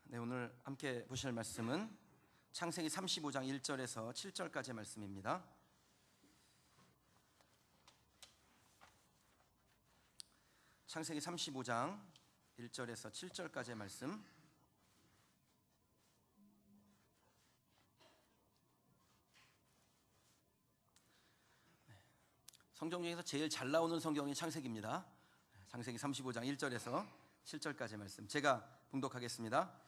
네, 오늘 함께 보실 말씀은 창세기 35장 1절에서 7절까지의 말씀입니다. 창세기 35장 1절에서 7절까지의 말씀. 성경 중에서 제일 잘 나오는 성경이 창세기입니다. 창세기 35장 1절에서 7절까지의 말씀 제가 봉독하겠습니다.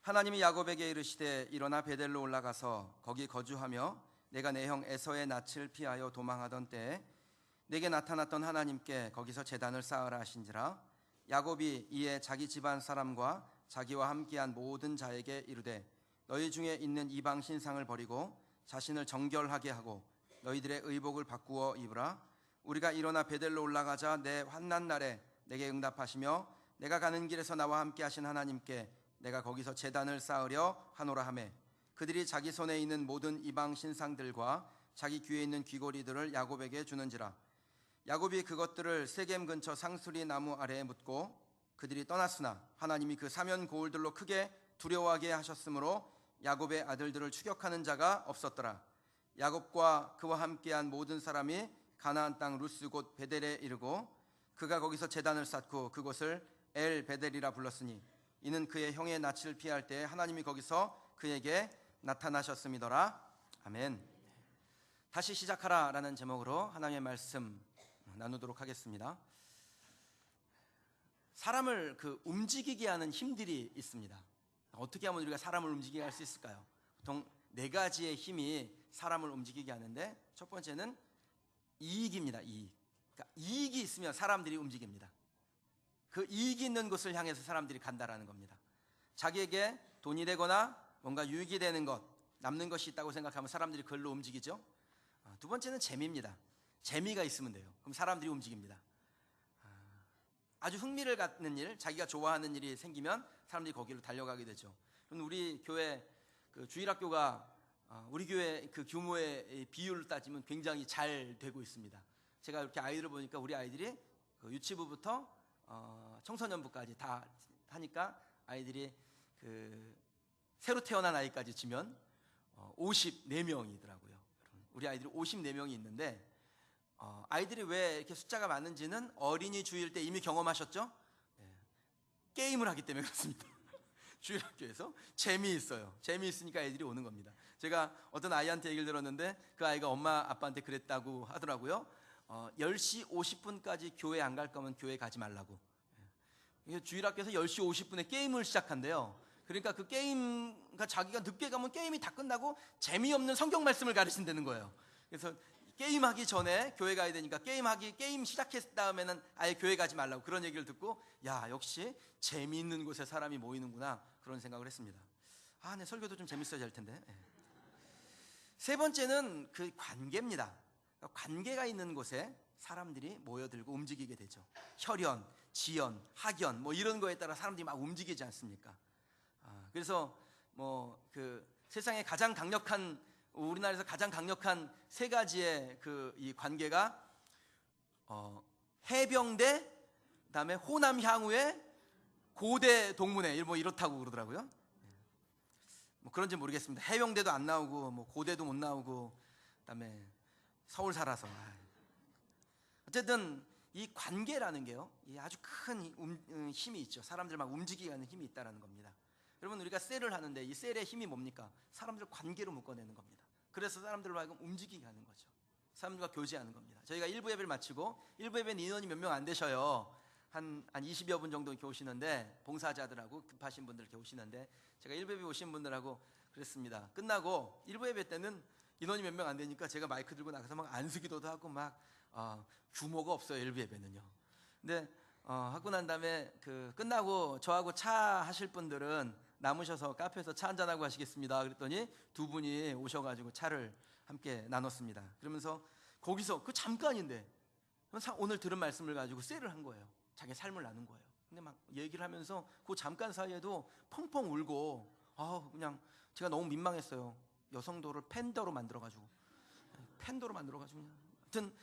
하나님이 야곱에게 이르시되 일어나 베델로 올라가서 거기 거주하며 내가 내 형 에서의 낯을 피하여 도망하던 때에 내게 나타났던 하나님께 거기서 제단을 쌓으라 하신지라. 야곱이 이에 자기 집안 사람과 자기와 함께한 모든 자에게 이르되 너희 중에 있는 이방 신상을 버리고 자신을 정결하게 하고 너희들의 의복을 바꾸어 입으라. 우리가 일어나 베델로 올라가자 내 환난 날에 내게 응답하시며 내가 가는 길에서 나와 함께 하신 하나님께 내가 거기서 제단을 쌓으려 하노라 하매 그들이 자기 손에 있는 모든 이방 신상들과 자기 귀에 있는 귀고리들을 야곱에게 주는지라. 야곱이 그것들을 세겜 근처 상수리 나무 아래에 묻고 그들이 떠났으나 하나님이 그 사면 고울들로 크게 두려워하게 하셨으므로 야곱의 아들들을 추격하는 자가 없었더라. 야곱과 그와 함께한 모든 사람이 가나안 땅 루스 곧 베델에 이르고 그가 거기서 제단을 쌓고 그곳을 엘 베델이라 불렀으니 이는 그의 형의 낯을 피할 때 하나님이 거기서 그에게 나타나셨음이더라. 아멘. 다시 시작하라 라는 제목으로 하나님의 말씀 나누도록 하겠습니다. 사람을 움직이게 하는 힘들이 있습니다. 어떻게 하면 우리가 사람을 움직이게 할 수 있을까요? 보통 네 가지의 힘이 사람을 움직이게 하는데 첫 번째는 이익입니다. 그러니까 이익이 있으면 사람들이 움직입니다. 그 이익이 있는 곳을 향해서 사람들이 간다라는 겁니다. 자기에게 돈이 되거나 뭔가 유익이 되는 것, 남는 것이 있다고 생각하면 사람들이 그걸로 움직이죠. 두 번째는 재미입니다. 재미가 있으면 돼요. 그럼 사람들이 움직입니다. 아주 흥미를 갖는 일, 자기가 좋아하는 일이 생기면 사람들이 거기로 달려가게 되죠. 그럼 우리 교회 주일학교가 우리 교회 그 규모의 비율을 따지면 굉장히 잘 되고 있습니다. 제가 이렇게 아이들을 보니까 우리 아이들이 유치부부터 청소년부까지 다 하니까 아이들이 새로 태어난 아이까지 치면 54명이더라고요. 우리 아이들이 54명이 있는데 아이들이 왜 이렇게 숫자가 많은지는 어린이 주일 때 이미 경험하셨죠? 게임을 하기 때문에 그렇습니다. 주일학교에서 재미있어요. 재미있으니까 애들이 오는 겁니다. 제가 어떤 아이한테 얘기를 들었는데 그 아이가 엄마 아빠한테 그랬다고 하더라고요. 10시 50분까지 교회 안 갈 거면 교회 가지 말라고. 주일학교에서 10시 50분에 게임을 시작한대요. 그러니까 그 게임, 자기가 늦게 가면 게임이 다 끝나고 재미없는 성경 말씀을 가르친다는 거예요. 그래서 게임하기 전에 교회 가야 되니까 게임 시작했 다음에는 아예 교회 가지 말라고 그런 얘기를 듣고 야, 역시 재미있는 곳에 사람이 모이는구나 그런 생각을 했습니다. 내 설교도 좀 재밌어야 할 텐데. 세 번째는 그 관계입니다. 관계가 있는 곳에 사람들이 모여들고 움직이게 되죠. 혈연, 지연, 학연 뭐 이런 거에 따라 사람들이 막 움직이지 않습니까? 그래서 세상에 가장 강력한 우리나라에서 가장 강력한 세 가지의 이 관계가 해병대, 그다음에 호남 향후의 고대 동문회 뭐 이렇다고 그러더라고요. 뭐 그런지 모르겠습니다. 해병대도 안 나오고 뭐 고대도 못 나오고 그다음에 서울 살아서 어쨌든 이 관계라는 게요, 아주 큰 힘이 있죠. 사람들 막 움직이게 하는 힘이 있다라는 겁니다. 여러분 우리가 셀을 하는데 이 셀의 힘이 뭡니까? 사람들 관계로 묶어내는 겁니다. 그래서 사람들로 하여금 움직이게 하는 거죠. 사람들과 교제하는 겁니다. 저희가 1부 예배를 마치고 1부 예배는 인원이 몇 명 안 되셔요. 한 20여 분 정도 이렇게 오시는데 봉사자들하고 급하신 분들 이렇게 오시는데 제가 1부 예배 오신 분들하고 그랬습니다. 끝나고 1부 예배 때는 인원이 몇 명 안 되니까 제가 마이크 들고 나가서 막 안수기도도 하고 막 규모가 없어요. 1부 예배는요. 근데 하고 난 다음에 끝나고 저하고 차 하실 분들은 남으셔서 카페에서 차 한잔하고 하시겠습니다. 그랬더니 두 분이 오셔가지고 차를 함께 나눴습니다. 그러면서 거기서 잠깐인데 오늘 들은 말씀을 가지고 셀을 한 거예요. 자기 삶을 나눈 거예요. 근데 막 얘기를 하면서 그 잠깐 사이에도 펑펑 울고 그냥 제가 너무 민망했어요. 여성도를 팬더로 만들어가지고 하여튼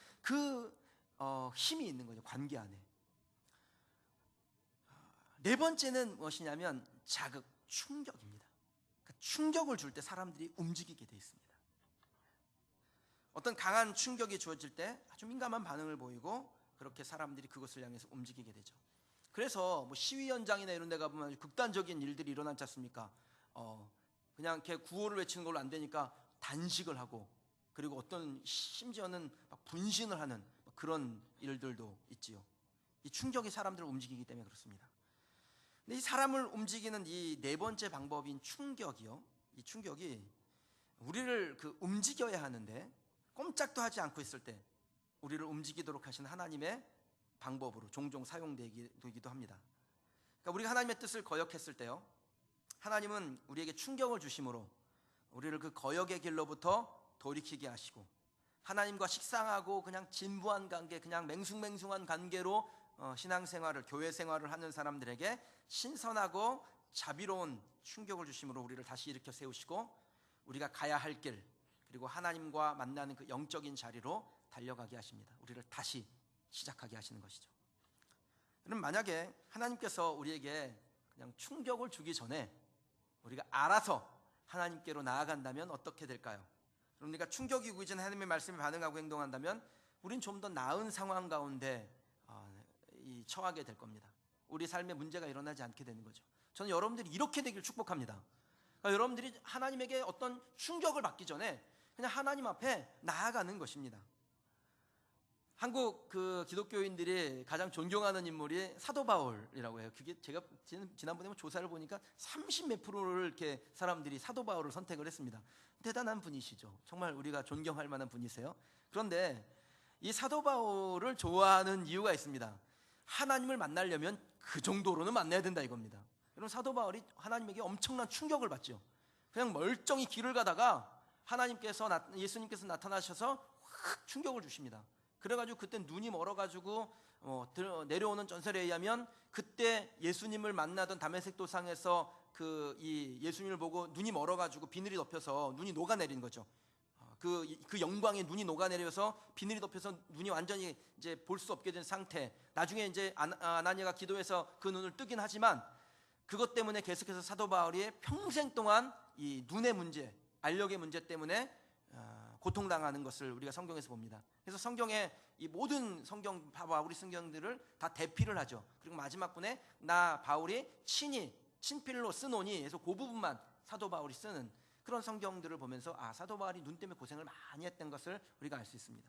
힘이 있는 거죠. 관계 안에. 네 번째는 무엇이냐면 자극, 충격입니다. 그러니까 충격을 줄 때 사람들이 움직이게 돼 있습니다. 어떤 강한 충격이 주어질 때 아주 민감한 반응을 보이고 그렇게 사람들이 그것을 향해서 움직이게 되죠. 그래서 뭐 시위 현장이나 이런 데 가보면 아주 극단적인 일들이 일어나지 않습니까? 그냥 이렇게 구호를 외치는 걸로 안 되니까 단식을 하고, 그리고 어떤 심지어는 막 분신을 하는 그런 일들도 있지요. 이 충격이 사람들을 움직이기 때문에 그렇습니다. 근데 이 사람을 움직이는 이 네 번째 방법인 충격이요, 이 충격이 우리를 움직여야 하는데 꼼짝도 하지 않고 있을 때 우리를 움직이도록 하신 하나님의 방법으로 종종 사용되기도 합니다. 그러니까 우리가 하나님의 뜻을 거역했을 때요, 하나님은 우리에게 충격을 주심으로 우리를 그 거역의 길로부터 돌이키게 하시고, 하나님과 식상하고 그냥 진부한 관계, 그냥 맹숭맹숭한 관계로 신앙생활을, 교회 생활을 하는 사람들에게 신선하고 자비로운 충격을 주심으로 우리를 다시 일으켜 세우시고, 우리가 가야 할 길, 그리고 하나님과 만나는 그 영적인 자리로 달려가게 하십니다. 우리를 다시 시작하게 하시는 것이죠. 그럼 만약에 하나님께서 우리에게 그냥 충격을 주기 전에 우리가 알아서 하나님께로 나아간다면 어떻게 될까요? 그럼 우리가 충격이 오기 전에 하나님의 말씀에 반응하고 행동한다면 우린 좀 더 나은 상황 가운데 처하게 될 겁니다. 우리 삶에 문제가 일어나지 않게 되는 거죠. 저는 여러분들이 이렇게 되길 축복합니다. 그러니까 여러분들이 하나님에게 어떤 충격을 받기 전에 그냥 하나님 앞에 나아가는 것입니다. 한국 기독교인들이 가장 존경하는 인물이 사도 바울이라고 해요. 그게 제가 지난번에 조사를 보니까 30몇 프로를 이렇게 사람들이 사도 바울을 선택을 했습니다. 대단한 분이시죠. 정말 우리가 존경할 만한 분이세요. 그런데 이 사도 바울을 좋아하는 이유가 있습니다. 하나님을 만나려면 그 정도로는 만나야 된다 이겁니다. 여러분, 사도 바울이 하나님에게 엄청난 충격을 받죠. 그냥 멀쩡히 길을 가다가 예수님께서 나타나셔서 확 충격을 주십니다. 그래가지고 그때 눈이 멀어가지고 내려오는 전설에 의하면 그때 예수님을 만나던 다메섹 도상에서 이 예수님을 보고 눈이 멀어가지고 비늘이 덮여서 눈이 녹아내리는 거죠. 그 영광에 눈이 녹아내려서 비늘이 덮여서 눈이 완전히 이제 볼 수 없게 된 상태. 나중에 이제 아나니아가 기도해서 그 눈을 뜨긴 하지만 그것 때문에 계속해서 사도 바울이 평생 동안 이 눈의 문제, 알력의 문제 때문에 고통당하는 것을 우리가 성경에서 봅니다. 그래서 성경의 이 모든 성경 바울이 성경들을 다 대피를 하죠. 그리고 마지막 분에 나 바울이 친필로 쓰노니 해서 그 부분만 사도 바울이 쓰는 그런 성경들을 보면서 사도 바울이 눈 때문에 고생을 많이 했던 것을 우리가 알 수 있습니다.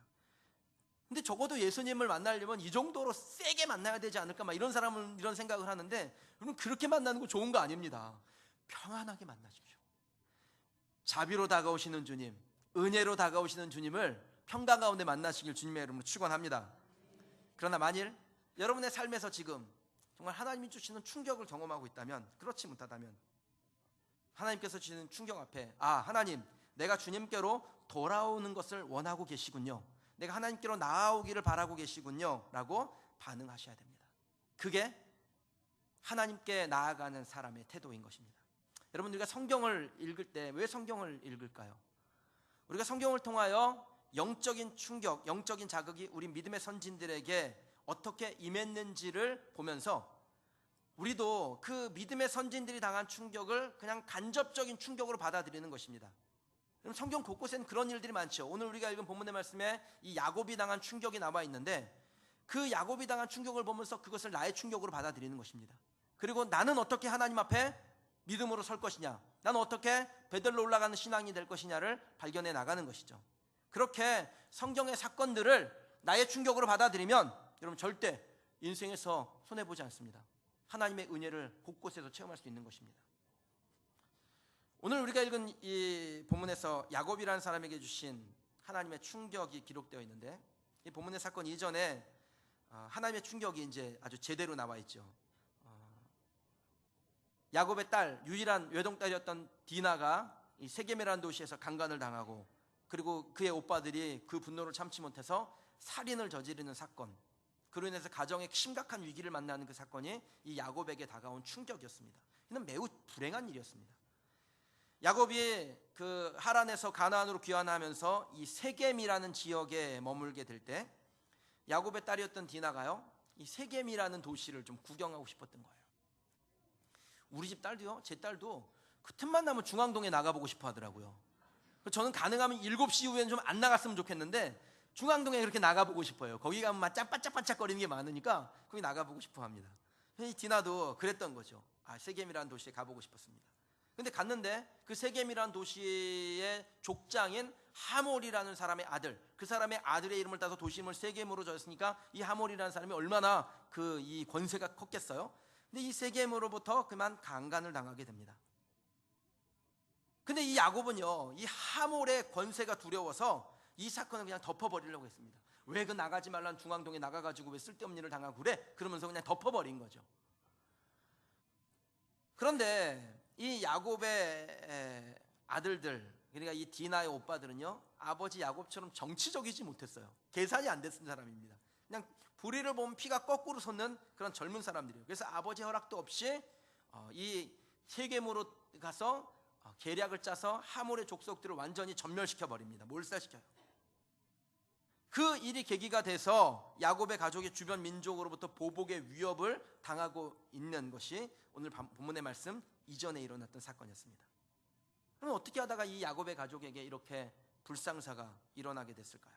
근데 적어도 예수님을 만나려면 이 정도로 세게 만나야 되지 않을까, 막 이런 사람은 이런 생각을 하는데, 여러분, 그렇게 만나는 거 좋은 거 아닙니다. 평안하게 만나십시오. 자비로 다가오시는 주님, 은혜로 다가오시는 주님을 평강 가운데 만나시길 주님의 이름으로 축원합니다. 그러나 만일 여러분의 삶에서 지금 정말 하나님이 주시는 충격을 경험하고 있다면, 그렇지 못하다면 하나님께서 주시는 충격 앞에 하나님, 내가 주님께로 돌아오는 것을 원하고 계시군요, 내가 하나님께로 나아오기를 바라고 계시군요 라고 반응하셔야 됩니다. 그게 하나님께 나아가는 사람의 태도인 것입니다. 여러분, 우리가 성경을 읽을 때 왜 성경을 읽을까요? 우리가 성경을 통하여 영적인 충격, 영적인 자극이 우리 믿음의 선진들에게 어떻게 임했는지를 보면서 우리도 그 믿음의 선진들이 당한 충격을 그냥 간접적인 충격으로 받아들이는 것입니다. 그럼 성경 곳곳에는 그런 일들이 많죠. 오늘 우리가 읽은 본문의 말씀에 이 야곱이 당한 충격이 나와 있는데, 그 야곱이 당한 충격을 보면서 그것을 나의 충격으로 받아들이는 것입니다. 그리고 나는 어떻게 하나님 앞에 믿음으로 설 것이냐, 나는 어떻게 베들로 올라가는 신앙이 될 것이냐를 발견해 나가는 것이죠. 그렇게 성경의 사건들을 나의 충격으로 받아들이면 여러분, 절대 인생에서 손해보지 않습니다. 하나님의 은혜를 곳곳에서 체험할 수 있는 것입니다. 오늘 우리가 읽은 이 본문에서 야곱이라는 사람에게 주신 하나님의 충격이 기록되어 있는데, 이 본문의 사건 이전에 하나님의 충격이 이제 아주 제대로 나와 있죠. 야곱의 딸, 유일한 외동딸이었던 디나가 이 세겜이라는 도시에서 강간을 당하고, 그리고 그의 오빠들이 그 분노를 참지 못해서 살인을 저지르는 사건, 그로 인해서 가정에 심각한 위기를 만나는 그 사건이 이 야곱에게 다가온 충격이었습니다. 이는 매우 불행한 일이었습니다. 야곱이 그 하란에서 가나안으로 귀환하면서 이 세겜이라는 지역에 머물게 될 때 야곱의 딸이었던 디나가요, 이 세겜이라는 도시를 좀 구경하고 싶었던 거예요. 우리 집 딸도요, 제 딸도 그 틈만 나면 중앙동에 나가보고 싶어 하더라고요. 저는 가능하면 7시 이후에는 좀 안 나갔으면 좋겠는데 중앙동에 그렇게 나가보고 싶어요. 거기 가면 막 짠반짝반짝거리는 게 많으니까 거기 나가보고 싶어 합니다. 이 디나도 그랬던 거죠. 세겜이라는 도시에 가보고 싶었습니다. 근데 갔는데 그 세겜이라는 도시의 족장인 하몰이라는 사람의 아들, 그 사람의 아들의 이름을 따서 도시 이름을 세겜으로 졌으니까 이 하몰이라는 사람이 얼마나 이 권세가 컸겠어요. 근데 이 세겜으로부터 그만 강간을 당하게 됩니다. 근데 이 야곱은요, 이 하몰의 권세가 두려워서 이 사건을 그냥 덮어버리려고 했습니다. 왜 그 나가지 말라는 중앙동에 나가가지고 왜 쓸데없는 일을 당하고 그래? 그러면서 그냥 덮어버린 거죠. 그런데 이 야곱의 아들들, 그러니까 이 디나의 오빠들은요, 아버지 야곱처럼 정치적이지 못했어요. 계산이 안 됐던 사람입니다. 그냥 불의를 보면 피가 거꾸로 솟는 그런 젊은 사람들이에요. 그래서 아버지 허락도 없이 이 세겜으로 가서 계략을 짜서 하몰의 족속들을 완전히 전멸시켜 버립니다. 몰살시켜요. 그 일이 계기가 돼서 야곱의 가족이 주변 민족으로부터 보복의 위협을 당하고 있는 것이 오늘 본문의 말씀 이전에 일어났던 사건이었습니다. 그럼 어떻게 하다가 이 야곱의 가족에게 이렇게 불상사가 일어나게 됐을까요?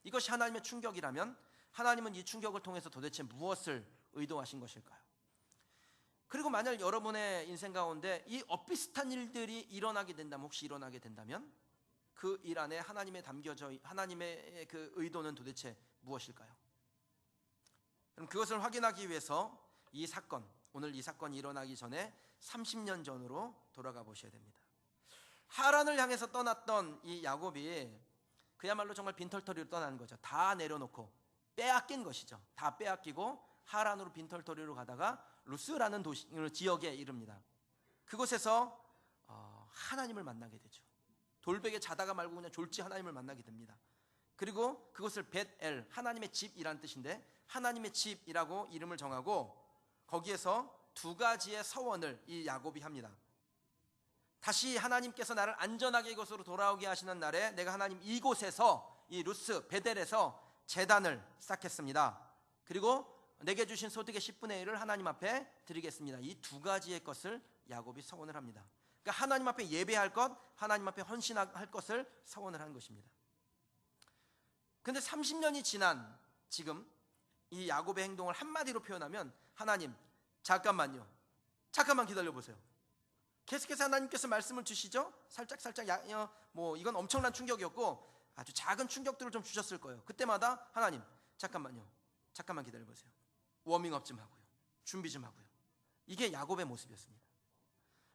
이것이 하나님의 충격이라면 하나님은 이 충격을 통해서 도대체 무엇을 의도하신 것일까요? 그리고 만약 여러분의 인생 가운데 이 엇비슷한 일들이 일어나게 된다면, 혹시 일어나게 된다면 그 일 안에 하나님의 담겨져 하나님의 그 의도는 도대체 무엇일까요? 그럼 그것을 확인하기 위해서 이 사건, 오늘 이 사건이 일어나기 전에 30년 전으로 돌아가 보셔야 됩니다. 하란을 향해서 떠났던 이 야곱이 그야말로 정말 빈털터리로 떠난 거죠. 다 내려놓고 빼앗긴 것이죠. 다 빼앗기고 하란으로 빈털터리로 가다가 루스라는 지역에 이릅니다. 그곳에서 하나님을 만나게 되죠. 돌베개 자다가 말고 그냥 졸지 하나님을 만나게 됩니다. 그리고 그것을 벳엘, 하나님의 집이라는 뜻인데 하나님의 집이라고 이름을 정하고 거기에서 두 가지의 서원을 이 야곱이 합니다. 다시 하나님께서 나를 안전하게 이곳으로 돌아오게 하시는 날에 내가 하나님 이곳에서, 이 루스 벳엘에서 제단을 쌓겠습니다. 그리고 내게 주신 소득의 10분의 1을 하나님 앞에 드리겠습니다. 이 두 가지의 것을 야곱이 서원을 합니다. 그러니까 하나님 앞에 예배할 것, 하나님 앞에 헌신할 것을 서원을 한 것입니다. 그런데 30년이 지난 지금 이 야곱의 행동을 한마디로 표현하면, 하나님 잠깐만요, 잠깐만 기다려보세요. 계속해서 하나님께서 말씀을 주시죠. 살짝 이건 엄청난 충격이었고 아주 작은 충격들을 좀 주셨을 거예요. 그때마다 하나님 잠깐만요, 잠깐만 기다려보세요. 워밍업 좀 하고요, 준비 좀 하고요. 이게 야곱의 모습이었습니다.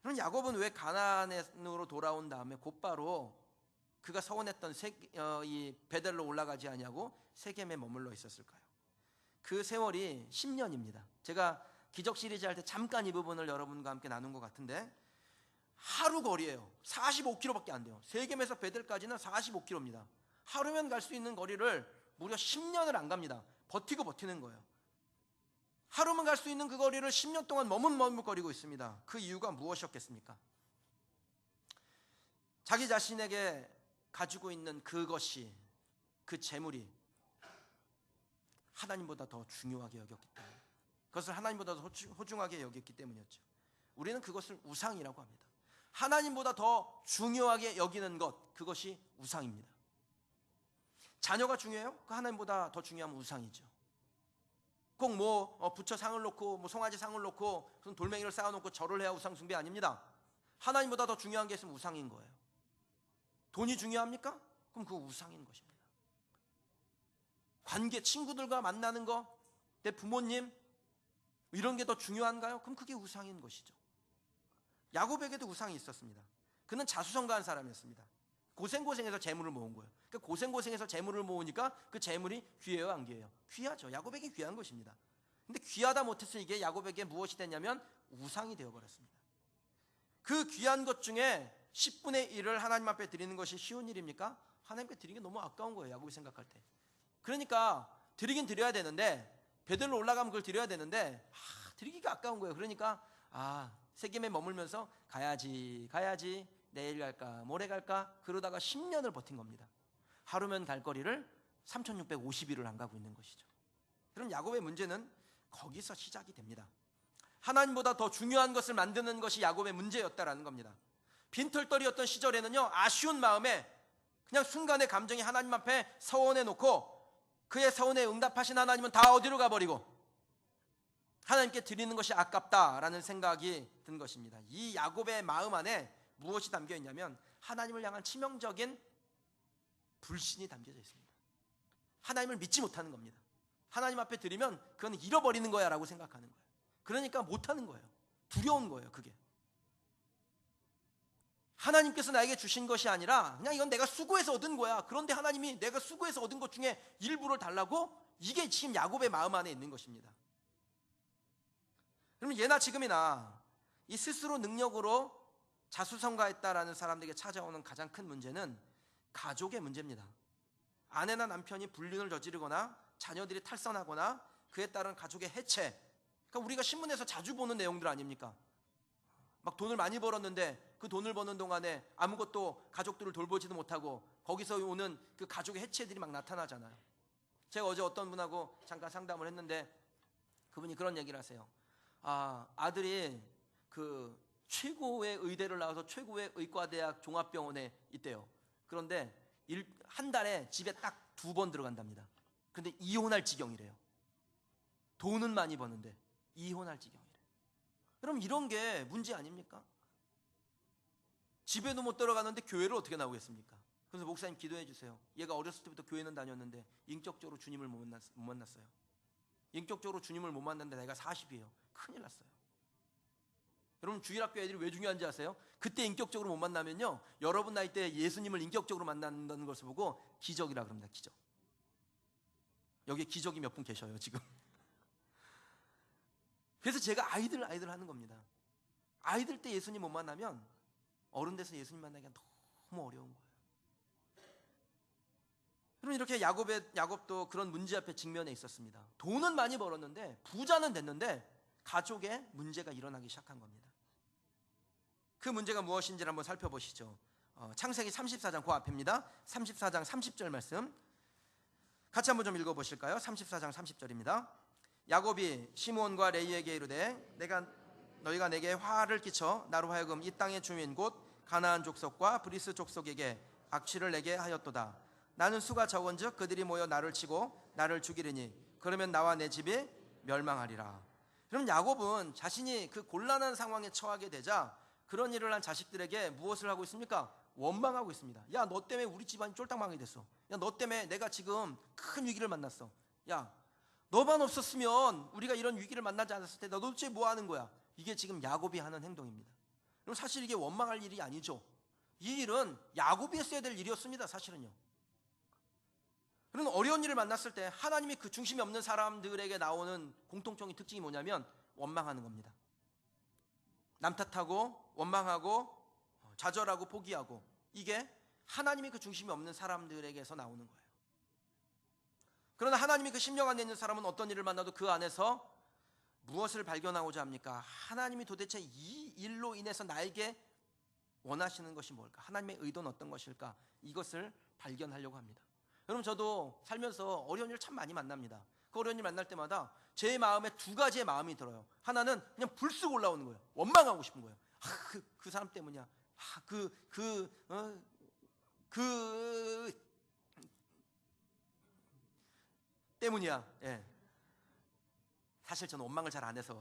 그럼 야곱은 왜 가나안으로 돌아온 다음에 곧바로 그가 서원했던 이 베델로 올라가지 않냐고 세겜에 머물러 있었을까요? 그 세월이 10년입니다. 제가 기적 시리즈 할 때 잠깐 이 부분을 여러분과 함께 나눈 것 같은데, 하루 거리예요. 45km밖에 안 돼요. 세겜에서 베델까지는 45km입니다. 하루면 갈 수 있는 거리를 무려 10년을 안 갑니다. 버티는 거예요. 하루만 갈 수 있는 그 거리를 10년 동안 머뭇거리고 있습니다. 그 이유가 무엇이었겠습니까? 자기 자신에게 가지고 있는 그것이, 그 재물이 하나님보다 더 중요하게 여겼기 때문에, 그것을 하나님보다 더 호중하게 여겼기 때문이었죠. 우리는 그것을 우상이라고 합니다. 하나님보다 더 중요하게 여기는 것, 그것이 우상입니다. 자녀가 중요해요? 그 하나님보다 더 중요하면 우상이죠. 꼭 부처 상을 놓고 송아지 상을 놓고 무슨 돌멩이를 쌓아놓고 절을 해야 우상 숭배 아닙니다. 하나님보다 더 중요한 게 있으면 우상인 거예요. 돈이 중요합니까? 그럼 그거 우상인 것입니다. 관계, 친구들과 만나는 거, 내 부모님 이런 게 더 중요한가요? 그럼 그게 우상인 것이죠. 야곱에게도 우상이 있었습니다. 그는 자수성가한 사람이었습니다. 고생해서 재물을 모은 거예요. 그러니까 고생해서 재물을 모으니까 그 재물이 귀해요, 안 귀해요? 귀하죠. 야곱에게 귀한 것입니다. 근데 귀하다 못해서 이게 야곱에게 무엇이 됐냐면 우상이 되어버렸습니다. 그 귀한 것 중에 10분의 1을 하나님 앞에 드리는 것이 쉬운 일입니까? 하나님께 드리기 너무 아까운 거예요, 야곱이 생각할 때. 그러니까 드리긴 드려야 되는데, 베들로 올라가면 그걸 드려야 되는데 드리기가 아까운 거예요. 그러니까 세겜에 머물면서 가야지 내일 갈까 모레 갈까 그러다가 10년을 버틴 겁니다. 하루면 갈 거리를 3650일을 안 가고 있는 것이죠. 그럼 야곱의 문제는 거기서 시작이 됩니다. 하나님보다 더 중요한 것을 만드는 것이 야곱의 문제였다라는 겁니다. 빈털터리였던 시절에는요, 아쉬운 마음에 그냥 순간의 감정이 하나님 앞에 서원해 놓고 그의 서원에 응답하신 하나님은 다 어디로 가버리고 하나님께 드리는 것이 아깝다라는 생각이 든 것입니다. 이 야곱의 마음 안에 무엇이 담겨 있냐면 하나님을 향한 치명적인 불신이 담겨져 있습니다. 하나님을 믿지 못하는 겁니다. 하나님 앞에 드리면 그건 잃어버리는 거야 라고 생각하는 거예요. 그러니까 못하는 거예요. 두려운 거예요. 그게 하나님께서 나에게 주신 것이 아니라 그냥 이건 내가 수고해서 얻은 거야. 그런데 하나님이 내가 수고해서 얻은 것 중에 일부를 달라고, 이게 지금 야곱의 마음 안에 있는 것입니다. 그러면 예나 지금이나 이 스스로 능력으로 자수성가했다라는 사람들에게 찾아오는 가장 큰 문제는 가족의 문제입니다. 아내나 남편이 불륜을 저지르거나 자녀들이 탈선하거나 그에 따른 가족의 해체, 그러니까 우리가 신문에서 자주 보는 내용들 아닙니까? 막 돈을 많이 벌었는데 그 돈을 버는 동안에 아무것도 가족들을 돌보지도 못하고 거기서 오는 그 가족의 해체들이 막 나타나잖아요. 제가 어제 어떤 분하고 잠깐 상담을 했는데 그분이 그런 얘기를 하세요. 아들이 그 최고의 의대를 나와서 최고의 의과대학 종합병원에 있대요. 그런데 한 달에 집에 딱 2번 들어간답니다. 그런데 이혼할 지경이래요. 돈은 많이 버는데 이혼할 지경이래요. 그럼 이런 게 문제 아닙니까? 집에도 못 들어가는데 교회를 어떻게 나오겠습니까? 그래서 목사님 기도해 주세요. 얘가 어렸을 때부터 교회는 다녔는데 인격적으로 주님을 못 만났어요. 인격적으로 주님을 못 만났는데 나이가 40이에요. 큰일 났어요. 여러분, 주일학교 애들이 왜 중요한지 아세요? 그때 인격적으로 못 만나면요, 여러분 나이 때 예수님을 인격적으로 만난다는 것을 보고 기적이라 그럽니다. 기적. 여기에 기적이 몇 분 계셔요 지금. 그래서 제가 아이들 하는 겁니다. 아이들 때 예수님 못 만나면 어른 돼서 예수님 만나기가 너무 어려운 거예요. 그럼 이렇게 야곱도 그런 문제 앞에 직면해 있었습니다. 돈은 많이 벌었는데 부자는 됐는데 가족에 문제가 일어나기 시작한 겁니다. 그 문제가 무엇인지를 한번 살펴보시죠. 창세기 34장 그 앞입니다. 34장 30절 말씀 같이 한번 좀 읽어보실까요? 34장 30절입니다. 야곱이 시므온과 레위에게 이르되 너희가 내게 화를 끼쳐 나로 하여금 이 땅의 주민 곧 가나안 족속과 브리스 족속에게 악취를 내게 하였도다. 나는 수가 적은즉 그들이 모여 나를 치고 나를 죽이리니 그러면 나와 내 집이 멸망하리라. 그럼 야곱은 자신이 그 곤란한 상황에 처하게 되자 그런 일을 한 자식들에게 무엇을 하고 있습니까? 원망하고 있습니다. 야, 너 때문에 우리 집안이 쫄딱 망하게 됐어. 야, 너 때문에 내가 지금 큰 위기를 만났어. 야, 너만 없었으면 우리가 이런 위기를 만나지 않았을 텐데 너 도대체 뭐 하는 거야? 이게 지금 야곱이 하는 행동입니다. 그럼 사실 이게 원망할 일이 아니죠. 이 일은 야곱이 했어야 될 일이었습니다. 사실은요. 그런 어려운 일을 만났을 때 하나님이 그 중심이 없는 사람들에게 나오는 공통적인 특징이 뭐냐면 원망하는 겁니다. 남 탓하고 원망하고 좌절하고 포기하고, 이게 하나님이 그 중심이 없는 사람들에게서 나오는 거예요. 그러나 하나님이 그 심령 안에 있는 사람은 어떤 일을 만나도 그 안에서 무엇을 발견하고자 합니까? 하나님이 도대체 이 일로 인해서 나에게 원하시는 것이 뭘까? 하나님의 의도는 어떤 것일까? 이것을 발견하려고 합니다. 여러분, 저도 살면서 어려운 일을 참 많이 만납니다. 그 어려운 일 만날 때마다 제 마음에 2가지의 마음이 들어요. 하나는 그냥 불쑥 올라오는 거예요. 원망하고 싶은 거예요. 그 사람 때문이야. 때문이야. 예. 사실 저는 원망을 잘 안 해서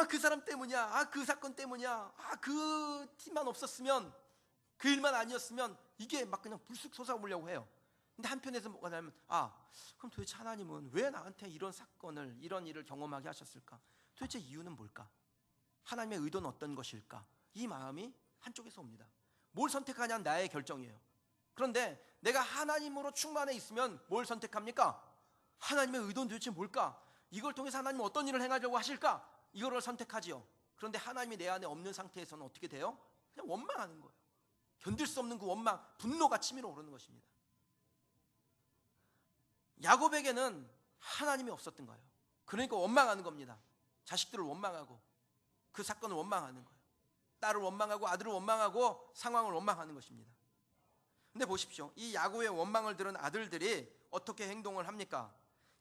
그 사람 때문이야. 그 사건 때문이야. 그 팀만 없었으면, 그 일만 아니었으면, 이게 막 그냥 불쑥 솟아오르려고 해요. 근데 한편에서 뭐가 나면 그럼 도대체 하나님은 왜 나한테 이런 사건을, 이런 일을 경험하게 하셨을까? 도대체 이유는 뭘까? 하나님의 의도는 어떤 것일까? 이 마음이 한쪽에서 옵니다. 뭘 선택하냐는 나의 결정이에요. 그런데 내가 하나님으로 충만해 있으면 뭘 선택합니까? 하나님의 의도는 도대체 뭘까? 이걸 통해서 하나님은 어떤 일을 행하려고 하실까? 이거를 선택하지요. 그런데 하나님이 내 안에 없는 상태에서는 어떻게 돼요? 그냥 원망하는 거예요. 견딜 수 없는 그 원망, 분노가 치밀어 오르는 것입니다. 야곱에게는 하나님이 없었던 거예요. 그러니까 원망하는 겁니다. 자식들을 원망하고 그 사건을 원망하는 거예요. 딸을 원망하고 아들을 원망하고 상황을 원망하는 것입니다. 근데 보십시오. 이 야곱의 원망을 들은 아들들이 어떻게 행동을 합니까?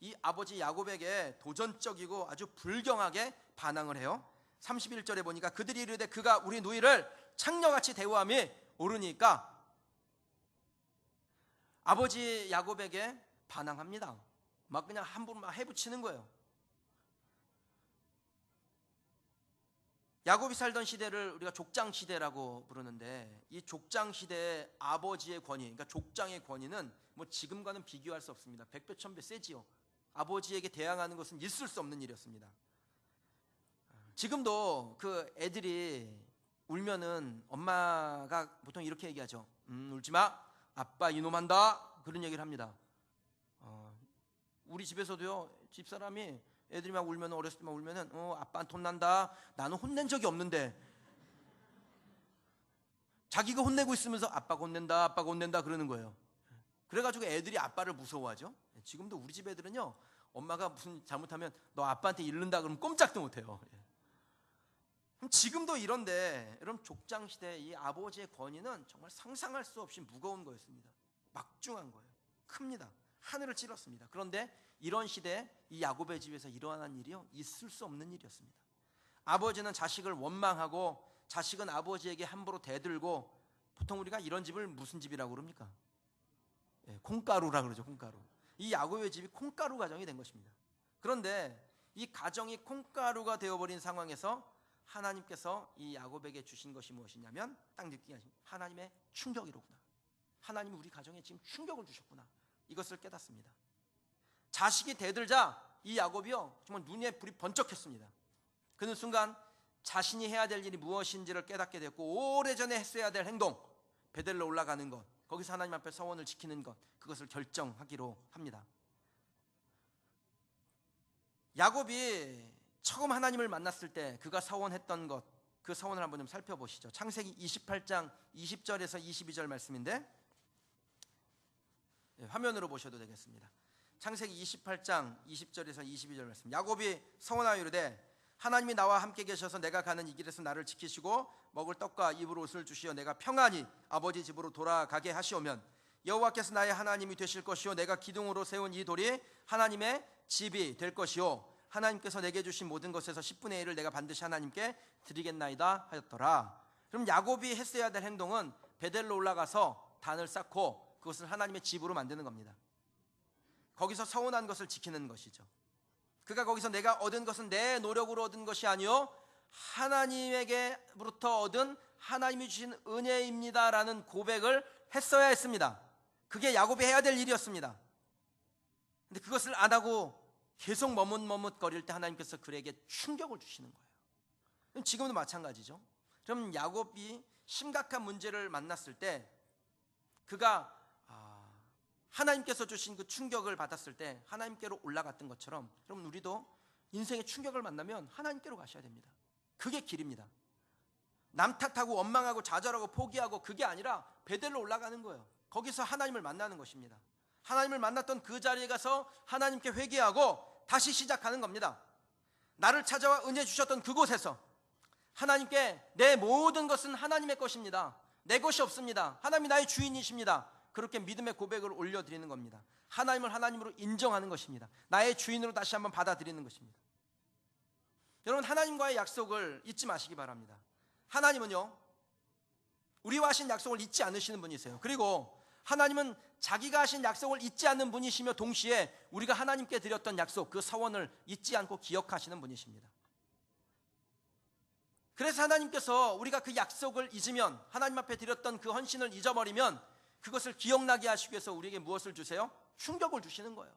이 아버지 야곱에게 도전적이고 아주 불경하게 반항을 해요. 31절에 보니까 그들이 이르되 그가 우리 누이를 창녀같이 대우함이 옳으니까 아버지 야곱에게 반항합니다. 막 그냥 함부로 막 해붙이는 거예요. 야곱이 살던 시대를 우리가 족장 시대라고 부르는데, 이 족장 시대의 아버지의 권위, 그러니까 족장의 권위는 뭐 지금과는 비교할 수 없습니다. 백배 천배 세지요. 아버지에게 대항하는 것은 있을 수 없는 일이었습니다. 지금도 그 애들이 울면은 엄마가 보통 이렇게 얘기하죠. 울지마, 아빠 이놈한다, 그런 얘기를 합니다. 우리 집에서도요, 집사람이 애들이 막 울면, 어렸을 때만 울면은 아빠한테 혼난다. 나는 혼낸 적이 없는데 자기가 혼내고 있으면서 아빠가 혼낸다 그러는 거예요. 그래가지고 애들이 아빠를 무서워하죠. 지금도 우리 집 애들은요, 엄마가 무슨 잘못하면 너 아빠한테 이른다 그러면 꼼짝도 못해요. 지금도 이런데, 여러분, 족장 시대 이 아버지의 권위는 정말 상상할 수 없이 무거운 거였습니다. 막중한 거예요. 큽니다. 하늘을 찔렀습니다. 그런데 이런 시대에 이 야곱의 집에서 일어난 일이요, 있을 수 없는 일이었습니다. 아버지는 자식을 원망하고 자식은 아버지에게 함부로 대들고, 보통 우리가 이런 집을 무슨 집이라고 그럽니까? 콩가루라 그러죠. 콩가루. 이 야곱의 집이 콩가루 가정이 된 것입니다. 그런데 이 가정이 콩가루가 되어버린 상황에서 하나님께서 이 야곱에게 주신 것이 무엇이냐면, 딱 느끼게 하십니다. 하나님의 충격이로구나. 하나님이 우리 가정에 지금 충격을 주셨구나. 이것을 깨닫습니다. 자식이 대들자 이 야곱이요, 정말 눈에 불이 번쩍했습니다. 그는 순간 자신이 해야 될 일이 무엇인지를 깨닫게 됐고, 오래전에 했어야 될 행동, 베델로 올라가는 것, 거기서 하나님 앞에 서원을 지키는 것, 그것을 결정하기로 합니다. 야곱이 처음 하나님을 만났을 때 그가 서원했던 것, 그 서원을 한번 좀 살펴보시죠. 창세기 28장 20절에서 22절 말씀인데, 화면으로 보셔도 되겠습니다. 창세기 28장 20절에서 22절 말씀. 야곱이 서원하여 이르되 하나님이 나와 함께 계셔서 내가 가는 이 길에서 나를 지키시고 먹을 떡과 입을 옷을 주시어 내가 평안히 아버지 집으로 돌아가게 하시오면 여호와께서 나의 하나님이 되실 것이요 내가 기둥으로 세운 이 돌이 하나님의 집이 될 것이요 하나님께서 내게 주신 모든 것에서 10분의 1을 내가 반드시 하나님께 드리겠나이다 하였더라. 그럼 야곱이 했어야 될 행동은 베델로 올라가서 단을 쌓고 그것을 하나님의 집으로 만드는 겁니다. 거기서 서원한 것을 지키는 것이죠. 그가 거기서 내가 얻은 것은 내 노력으로 얻은 것이 아니요 하나님에게부터 얻은 하나님이 주신 은혜입니다라는 고백을 했어야 했습니다. 그게 야곱이 해야 될 일이었습니다. 근데 그것을 안 하고 계속 머뭇머뭇거릴 때 하나님께서 그에게 충격을 주시는 거예요. 지금도 마찬가지죠. 그럼 야곱이 심각한 문제를 만났을 때 그가 하나님께서 주신 그 충격을 받았을 때 하나님께로 올라갔던 것처럼, 여러분, 우리도 인생의 충격을 만나면 하나님께로 가셔야 됩니다. 그게 길입니다. 남 탓하고 원망하고 좌절하고 포기하고 그게 아니라 베델로 올라가는 거예요. 거기서 하나님을 만나는 것입니다. 하나님을 만났던 그 자리에 가서 하나님께 회개하고 다시 시작하는 겁니다. 나를 찾아와 은혜 주셨던 그곳에서 하나님께 내 모든 것은 하나님의 것입니다. 내 것이 없습니다. 하나님이 나의 주인이십니다. 그렇게 믿음의 고백을 올려드리는 겁니다. 하나님을 하나님으로 인정하는 것입니다. 나의 주인으로 다시 한번 받아들이는 것입니다. 여러분, 하나님과의 약속을 잊지 마시기 바랍니다. 하나님은요, 우리와 하신 약속을 잊지 않으시는 분이세요. 그리고 하나님은 자기가 하신 약속을 잊지 않는 분이시며 동시에 우리가 하나님께 드렸던 약속, 그 서원을 잊지 않고 기억하시는 분이십니다. 그래서 하나님께서 우리가 그 약속을 잊으면, 하나님 앞에 드렸던 그 헌신을 잊어버리면 그것을 기억나게 하시기 위해서 우리에게 무엇을 주세요? 충격을 주시는 거예요.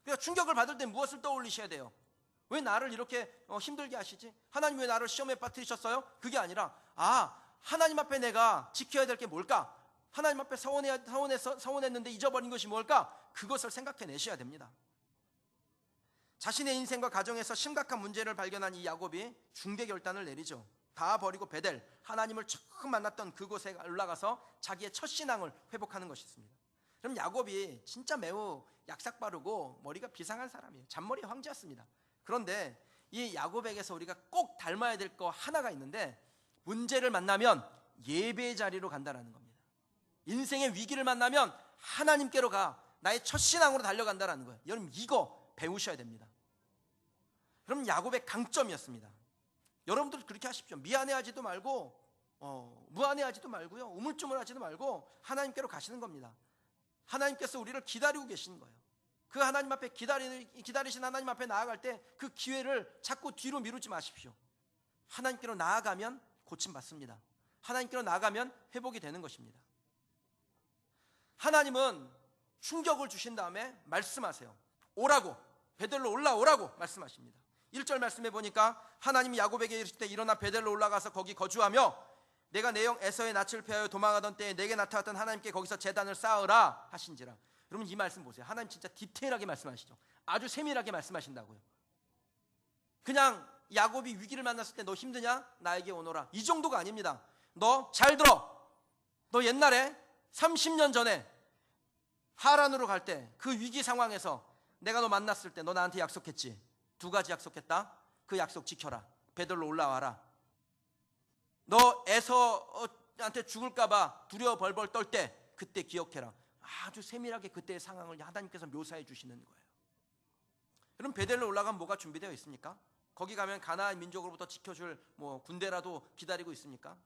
그러니까 충격을 받을 때 무엇을 떠올리셔야 돼요? 왜 나를 이렇게 힘들게 하시지? 하나님 왜 나를 시험에 빠뜨리셨어요? 그게 아니라, 하나님 앞에 내가 지켜야 될 게 뭘까? 하나님 앞에 서원했는데 잊어버린 것이 뭘까? 그것을 생각해내셔야 됩니다. 자신의 인생과 가정에서 심각한 문제를 발견한 이 야곱이 중대 결단을 내리죠. 다 버리고 베델, 하나님을 처음 만났던 그곳에 올라가서 자기의 첫 신앙을 회복하는 것이었습니다. 그럼 야곱이 진짜 매우 약삭빠르고 머리가 비상한 사람이에요. 잔머리 황제였습니다. 그런데 이 야곱에게서 우리가 꼭 닮아야 될 거 하나가 있는데, 문제를 만나면 예배의 자리로 간다는 겁니다. 인생의 위기를 만나면 하나님께로 가, 나의 첫 신앙으로 달려간다는 거예요. 여러분, 이거 배우셔야 됩니다. 그럼 야곱의 강점이었습니다. 여러분들 그렇게 하십시오. 미안해하지도 말고 무안해하지도 말고요, 우물쭈물하지도 말고 하나님께로 가시는 겁니다. 하나님께서 우리를 기다리고 계시는 거예요. 그 하나님 앞에 기다리신 하나님 앞에 나아갈 때 그 기회를 자꾸 뒤로 미루지 마십시오. 하나님께로 나아가면 고침받습니다. 하나님께로 나아가면 회복이 되는 것입니다. 하나님은 충격을 주신 다음에 말씀하세요. 오라고, 베델로 올라오라고 말씀하십니다. 1절 말씀해 보니까 하나님이 야곱에게 이르실 때 일어나 베델로 올라가서 거기 거주하며 내가 내 형 에서의 낯을 피하여 도망하던 때에 내게 나타났던 하나님께 거기서 제단을 쌓으라 하신지라. 여러분 이 말씀 보세요. 하나님 진짜 디테일하게 말씀하시죠. 아주 세밀하게 말씀하신다고요. 그냥 야곱이 위기를 만났을 때 너 힘드냐? 나에게 오너라, 이 정도가 아닙니다. 너 잘 들어. 너 옛날에 30년 전에 하란으로 갈 때 그 위기 상황에서 내가 너 만났을 때 너 나한테 약속했지. 2가지 약속했다. 그 약속 지켜라. 베델로 올라와라. 너 에서한테 죽을까봐 두려워 벌벌 떨 때 그때 기억해라. 아주 세밀하게 그때의 상황을 하나님께서 묘사해 주시는 거예요. 그럼 베델로 올라가면 뭐가 준비되어 있습니까? 거기 가면 가나안 민족으로부터 지켜줄 군대라도 기다리고 있습니까?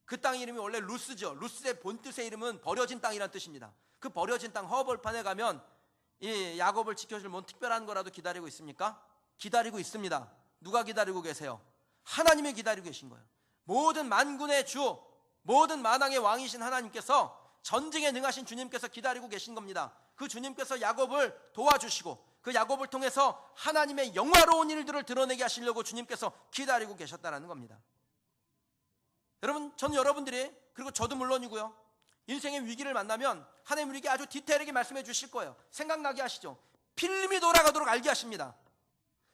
그 땅 이름이 원래 루스죠. 루스의 본뜻의 이름은 버려진 땅이란 뜻입니다. 그 버려진 땅 허벌판에 가면 이 야곱을 지켜줄 뭔 특별한 거라도 기다리고 있습니까? 기다리고 있습니다. 누가 기다리고 계세요? 하나님이 기다리고 계신 거예요. 모든 만군의 주, 모든 만왕의 왕이신 하나님께서, 전쟁에 능하신 주님께서 기다리고 계신 겁니다. 그 주님께서 야곱을 도와주시고 그 야곱을 통해서 하나님의 영화로운 일들을 드러내게 하시려고 주님께서 기다리고 계셨다는 겁니다. 여러분, 저는 여러분들이, 그리고 저도 물론이고요, 인생의 위기를 만나면 하나님 우리에게 아주 디테일하게 말씀해 주실 거예요. 생각나게 하시죠. 필름이 돌아가도록 알게 하십니다.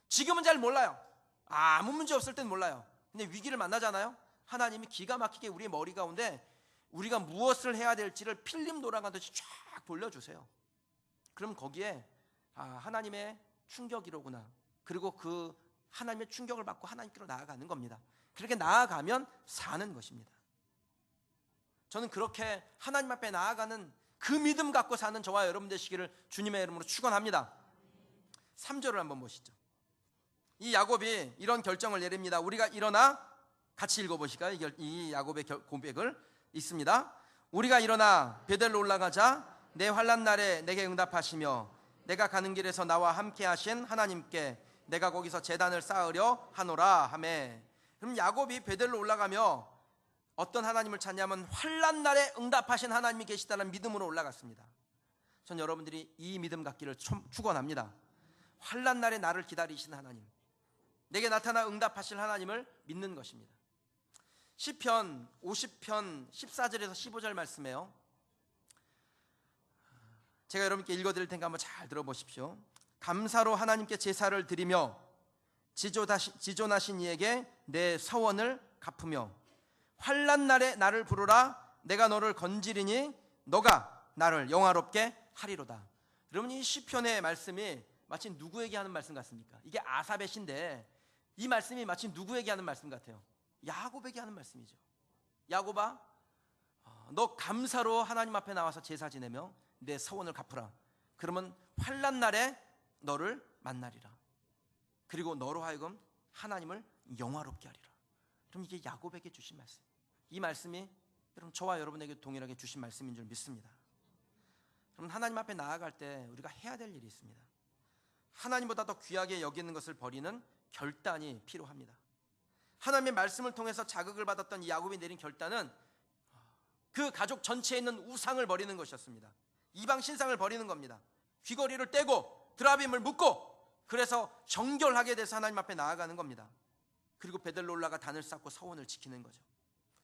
지금은 잘 몰라요. 아무 문제 없을 땐 몰라요. 근데 위기를 만나잖아요. 하나님이 기가 막히게 우리의 머리 가운데 우리가 무엇을 해야 될지를 필름 돌아가듯이 쫙 돌려주세요. 그럼 거기에 하나님의 충격이로구나. 그리고 그 하나님의 충격을 받고 하나님께로 나아가는 겁니다. 그렇게 나아가면 사는 것입니다. 저는 그렇게 하나님 앞에 나아가는 그 믿음 갖고 사는 저와 여러분 되시기를 주님의 이름으로 축원합니다. 3절을 한번 보시죠. 이 야곱이 이런 결정을 내립니다. 우리가 일어나 같이 읽어보실까요? 이 야곱의 고백을 있습니다. 우리가 일어나 베델로 올라가자. 내 환난 날에 내게 응답하시며 내가 가는 길에서 나와 함께 하신 하나님께 내가 거기서 제단을 쌓으려 하노라 하매. 그럼 야곱이 베델로 올라가며 어떤 하나님을 찾냐면 환난 날에 응답하신 하나님이 계시다는 믿음으로 올라갔습니다. 전 여러분들이 이 믿음 갖기를 축원합니다. 환난 날에 나를 기다리신 하나님, 내게 나타나 응답하실 하나님을 믿는 것입니다. 시편 50편 14절에서 15절 말씀이에요. 제가 여러분께 읽어드릴 테니까 한번 잘 들어보십시오. 감사로 하나님께 제사를 드리며 지존하신 이에게 내 서원을 갚으며 환난 날에 나를 부르라. 내가 너를 건지리니 너가 나를 영화롭게 하리로다. 여러분, 이 시편의 말씀이 마치 누구에게 하는 말씀 같습니까? 이게 아삽의 시인데 이 말씀이 마치 누구에게 하는 말씀 같아요? 야곱에게 하는 말씀이죠. 야곱아, 너 감사로 하나님 앞에 나와서 제사 지내며 내 서원을 갚으라. 그러면 환난 날에 너를 만나리라. 그리고 너로 하여금 하나님을 영화롭게 하리라. 그럼 이게 야곱에게 주신 말씀. 이 말씀이 여러분 저와 여러분에게 동일하게 주신 말씀인 줄 믿습니다. 그럼 하나님 앞에 나아갈 때 우리가 해야 될 일이 있습니다. 하나님보다 더 귀하게 여기는 것을 버리는 결단이 필요합니다. 하나님의 말씀을 통해서 자극을 받았던 이 야곱이 내린 결단은 그 가족 전체에 있는 우상을 버리는 것이었습니다. 이방 신상을 버리는 겁니다. 귀걸이를 떼고 드라빔을 묶고, 그래서 정결하게 돼서 하나님 앞에 나아가는 겁니다. 그리고 베델로 올라가 단을 쌓고 서원을 지키는 거죠.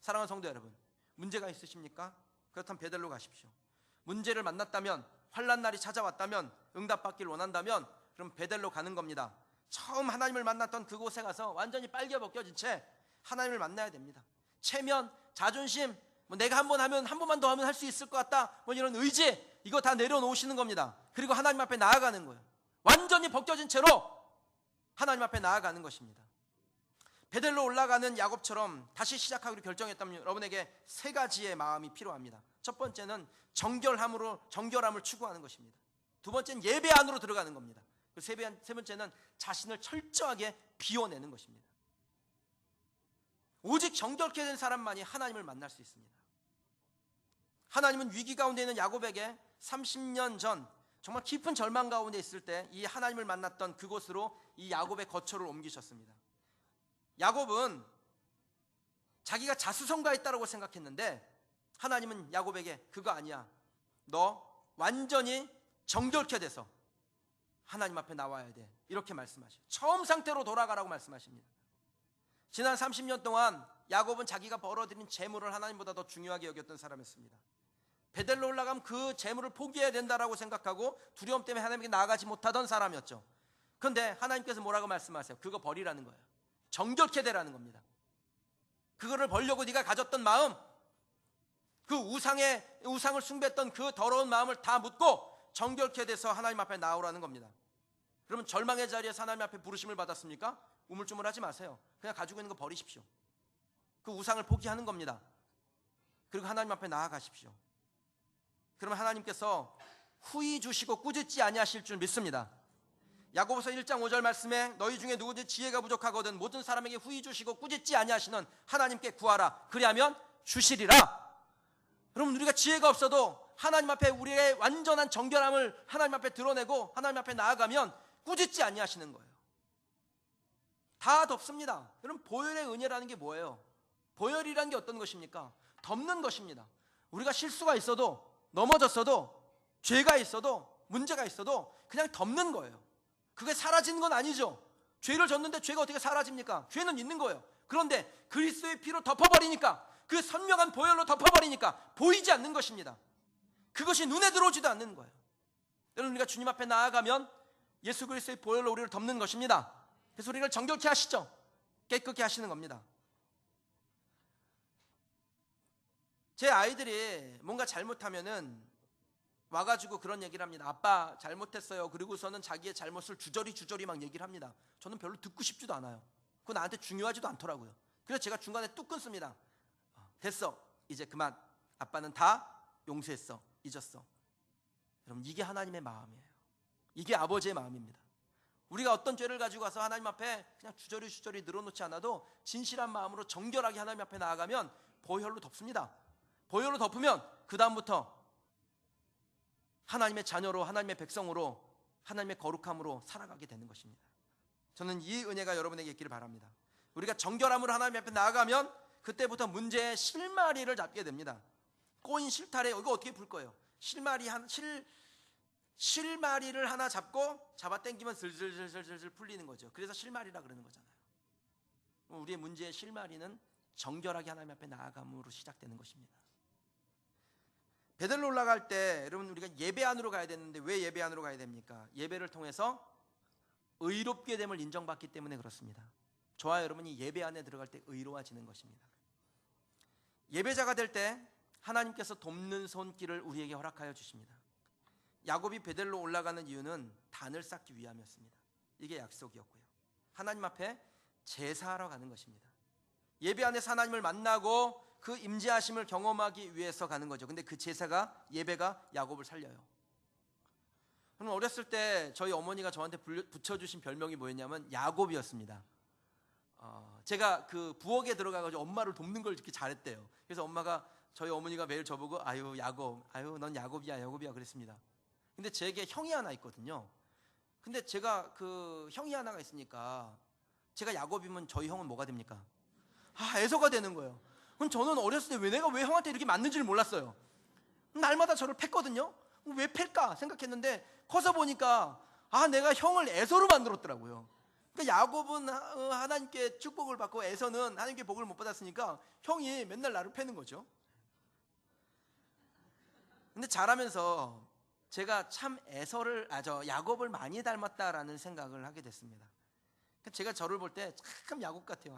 사랑하는 성도 여러분, 문제가 있으십니까? 그렇다면 베델로 가십시오. 문제를 만났다면, 환난 날이 찾아왔다면, 응답받기를 원한다면 그럼 베델로 가는 겁니다. 처음 하나님을 만났던 그곳에 가서 완전히 빨개 벗겨진 채 하나님을 만나야 됩니다. 체면, 자존심, 내가 한 번 하면 한 번만 더 하면 할 수 있을 것 같다, 이런 의지, 이거 다 내려놓으시는 겁니다. 그리고 하나님 앞에 나아가는 거예요. 완전히 벗겨진 채로 하나님 앞에 나아가는 것입니다. 베델로 올라가는 야곱처럼 다시 시작하기로 결정했다면 여러분에게 3가지의 마음이 필요합니다. 첫 번째는 정결함을 추구하는 것입니다. 두 번째는 예배 안으로 들어가는 겁니다. 세 번째는 자신을 철저하게 비워내는 것입니다. 오직 정결케 된 사람만이 하나님을 만날 수 있습니다. 하나님은 위기 가운데 있는 야곱에게 30년 전 정말 깊은 절망 가운데 있을 때 이 하나님을 만났던 그곳으로 이 야곱의 거처를 옮기셨습니다. 야곱은 자기가 자수성가했다고 생각했는데 하나님은 야곱에게 그거 아니야. 너 완전히 정결케 돼서 하나님 앞에 나와야 돼. 이렇게 말씀하셔요. 처음 상태로 돌아가라고 말씀하십니다. 지난 30년 동안 야곱은 자기가 벌어들인 재물을 하나님보다 더 중요하게 여겼던 사람이었습니다. 베델로 올라가면 그 재물을 포기해야 된다라고 생각하고 두려움 때문에 하나님께 나아가지 못하던 사람이었죠. 그런데 하나님께서 뭐라고 말씀하세요? 그거 버리라는 거예요. 정결케 되라는 겁니다. 그거를 벌려고 네가 가졌던 마음, 그 우상을 숭배했던 그 더러운 마음을 다 묻고 정결케 돼서 하나님 앞에 나오라는 겁니다. 그러면 절망의 자리에서 하나님 앞에 부르심을 받았습니까? 우물쭈물하지 마세요. 그냥 가지고 있는 거 버리십시오. 그 우상을 포기하는 겁니다. 그리고 하나님 앞에 나아가십시오. 그러면 하나님께서 후히 주시고 꾸짖지 아니하실 줄 믿습니다. 야고보서 1장 5절 말씀에 너희 중에 누구든지 지혜가 부족하거든 모든 사람에게 후히 주시고 꾸짖지 아니하시는 하나님께 구하라. 그리하면 주시리라. 여러분, 우리가 지혜가 없어도 하나님 앞에 우리의 완전한 정결함을 하나님 앞에 드러내고 하나님 앞에 나아가면 꾸짖지 아니하시는 거예요. 다 덮습니다. 여러분, 보혈의 은혜라는 게 뭐예요? 보혈이라는 게 어떤 것입니까? 덮는 것입니다. 우리가 실수가 있어도, 넘어졌어도, 죄가 있어도, 문제가 있어도 그냥 덮는 거예요. 그게 사라지는 건 아니죠. 죄를 졌는데 죄가 어떻게 사라집니까? 죄는 있는 거예요. 그런데 그리스도의 피로 덮어버리니까, 그 선명한 보혈로 덮어버리니까 보이지 않는 것입니다. 그것이 눈에 들어오지도 않는 거예요. 여러분, 우리가 주님 앞에 나아가면 예수 그리스도의 보혈로 우리를 덮는 것입니다. 그래서 우리를 정결케 하시죠. 깨끗게 하시는 겁니다. 제 아이들이 뭔가 잘못하면은 와가지고 그런 얘기를 합니다. 아빠 잘못했어요. 그리고서는 자기의 잘못을 주저리 막 얘기를 합니다. 저는 별로 듣고 싶지도 않아요. 그거 나한테 중요하지도 않더라고요. 그래서 제가 중간에 뚝 끊습니다. 됐어, 이제 그만. 아빠는 다 용서했어, 잊었어. 여러분, 이게 하나님의 마음이에요. 이게 아버지의 마음입니다. 우리가 어떤 죄를 가지고 와서 하나님 앞에 그냥 주저리 늘어놓지 않아도 진실한 마음으로 정결하게 하나님 앞에 나아가면 보혈로 덮습니다. 보혈로 덮으면 그 다음부터 하나님의 자녀로, 하나님의 백성으로, 하나님의 거룩함으로 살아가게 되는 것입니다. 저는 이 은혜가 여러분에게 있기를 바랍니다. 우리가 정결함으로 하나님 앞에 나아가면 그때부터 문제의 실마리를 잡게 됩니다. 꼬인 실타래, 이거 어떻게 풀 거예요? 실마리를 하나 잡고 잡아 당기면 슬슬 풀리는 거죠. 그래서 실마리라 그러는 거잖아요. 우리의 문제의 실마리는 정결하게 하나님 앞에 나아감으로 시작되는 것입니다. 베델로 올라갈 때 여러분, 우리가 예배 안으로 가야 되는데 왜 예배 안으로 가야 됩니까? 예배를 통해서 의롭게 됨을 인정받기 때문에 그렇습니다. 저와 여러분이 예배 안에 들어갈 때 의로워지는 것입니다. 예배자가 될 때 하나님께서 돕는 손길을 우리에게 허락하여 주십니다. 야곱이 베델로 올라가는 이유는 단을 쌓기 위함이었습니다. 이게 약속이었고요. 하나님 앞에 제사하러 가는 것입니다. 예배 안에서 하나님을 만나고 그 임재하심을 경험하기 위해서 가는 거죠. 근데 그 제사가, 예배가 야곱을 살려요. 저는 어렸을 때 저희 어머니가 저한테 붙여주신 별명이 뭐였냐면 야곱이었습니다. 제가 그 부엌에 들어가가지고 엄마를 돕는 걸 이렇게 잘했대요. 그래서 엄마가, 저희 어머니가 매일 저보고 아유 야곱, 아유 넌 야곱이야 그랬습니다. 근데 제게 형이 하나 있거든요. 근데 제가 그 형이 하나가 있으니까 제가 야곱이면 저희 형은 뭐가 됩니까? 에서가 되는 거예요. 그럼 저는 어렸을 때 내가 왜 형한테 이렇게 맞는지를 몰랐어요. 날마다 저를 팼거든요. 왜 팰까 생각했는데 커서 보니까 내가 형을 에서로 만들었더라고요. 그러니까 야곱은 하나님께 축복을 받고 에서는 하나님께 복을 못 받았으니까 형이 맨날 나를 패는 거죠. 근데 자라면서 제가 참 야곱을 많이 닮았다라는 생각을 하게 됐습니다. 제가 저를 볼 때 참 야곱 같아요.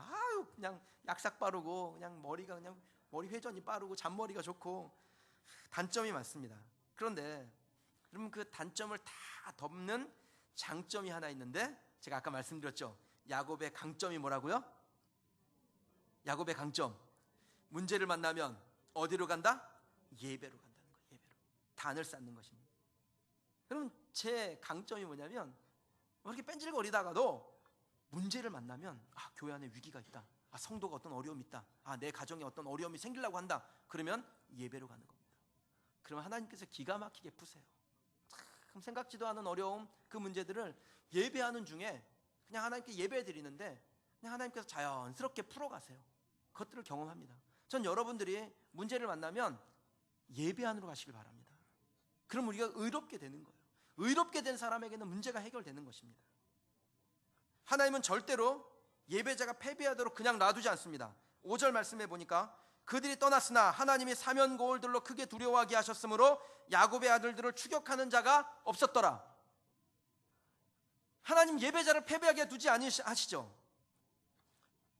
그냥 약삭 빠르고, 그냥 머리가 그냥 머리 회전이 빠르고 잔머리가 좋고 단점이 많습니다. 그런데 여러분, 그 단점을 다 덮는 장점이 하나 있는데, 제가 아까 말씀드렸죠. 야곱의 강점이 뭐라고요? 야곱의 강점, 문제를 만나면 어디로 간다? 예배로 간다는 거예요. 예배로 단을 쌓는 것입니다. 그럼 제 강점이 뭐냐면 이렇게 뺀질거리다가도 문제를 만나면 교회 안에 위기가 있다, 성도가 어떤 어려움이 있다, 내 가정에 어떤 어려움이 생기려고 한다, 그러면 예배로 가는 겁니다. 그러면 하나님께서 기가 막히게 푸세요. 참 생각지도 않은 어려움, 그 문제들을 예배하는 중에 그냥 하나님께 예배 드리는데 그냥 하나님께서 자연스럽게 풀어가세요. 그것들을 경험합니다. 전 여러분들이 문제를 만나면 예배 안으로 가시길 바랍니다. 그럼 우리가 의롭게 되는 거예요. 의롭게 된 사람에게는 문제가 해결되는 것입니다. 하나님은 절대로 예배자가 패배하도록 그냥 놔두지 않습니다. 5절 말씀해 보니까 그들이 떠났으나 하나님이 사면 거울들로 크게 두려워하게 하셨으므로 야곱의 아들들을 추격하는 자가 없었더라. 하나님 예배자를 패배하게 두지 아니하시죠.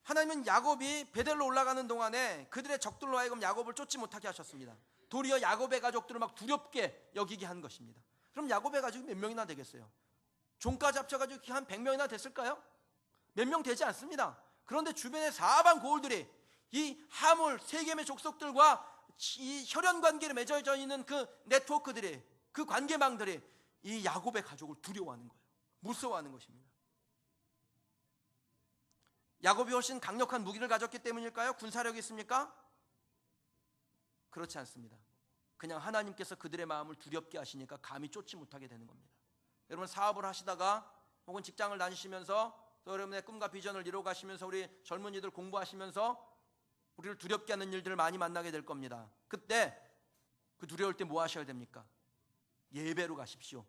하나님은 야곱이 베델로 올라가는 동안에 그들의 적들로 하여금 야곱을 쫓지 못하게 하셨습니다. 도리어 야곱의 가족들을 막 두렵게 여기게 한 것입니다. 그럼 야곱의 가족이 몇 명이나 되겠어요? 종까지 합쳐가지고 한 100명이나 됐을까요? 몇 명 되지 않습니다. 그런데 주변의 사방 고을들이 이 하물 세겜의 족속들과 이 혈연 관계를 맺어져 있는 그 네트워크들이, 그 관계망들이 이 야곱의 가족을 두려워하는 거예요. 무서워하는 것입니다. 야곱이 훨씬 강력한 무기를 가졌기 때문일까요? 군사력이 있습니까? 그렇지 않습니다. 그냥 하나님께서 그들의 마음을 두렵게 하시니까 감히 쫓지 못하게 되는 겁니다. 여러분 사업을 하시다가 혹은 직장을 다니시면서 또 여러분의 꿈과 비전을 이루어가시면서 우리 젊은이들 공부하시면서 우리를 두렵게 하는 일들을 많이 만나게 될 겁니다. 그때 그 두려울 때 뭐 하셔야 됩니까? 예배로 가십시오.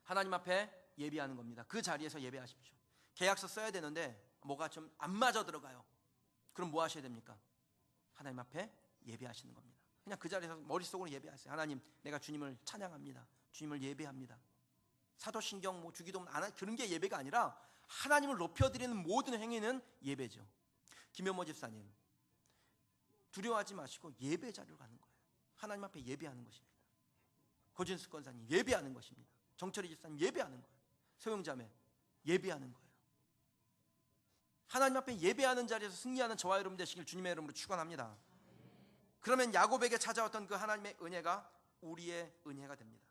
하나님 앞에 예배하는 겁니다. 그 자리에서 예배하십시오. 계약서 써야 되는데 뭐가 좀 안 맞아 들어가요. 그럼 뭐 하셔야 됩니까? 하나님 앞에 예배하시는 겁니다. 그냥 그 자리에서 머릿속으로 예배하세요. 하나님, 내가 주님을 찬양합니다. 주님을 예배합니다. 사도신경 주기도 안 하는 그런 게 예배가 아니라 하나님을 높여드리는 모든 행위는 예배죠. 김현모 집사님, 두려워하지 마시고 예배 자리로 가는 거예요. 하나님 앞에 예배하는 것입니다. 고진수 권사님 예배하는 것입니다. 정철희 집사님 예배하는 거예요. 소영자매 예배하는 거예요. 하나님 앞에 예배하는 자리에서 승리하는 저와 여러분 되시길 주님의 이름으로 축원합니다. 그러면 야곱에게 찾아왔던 그 하나님의 은혜가 우리의 은혜가 됩니다.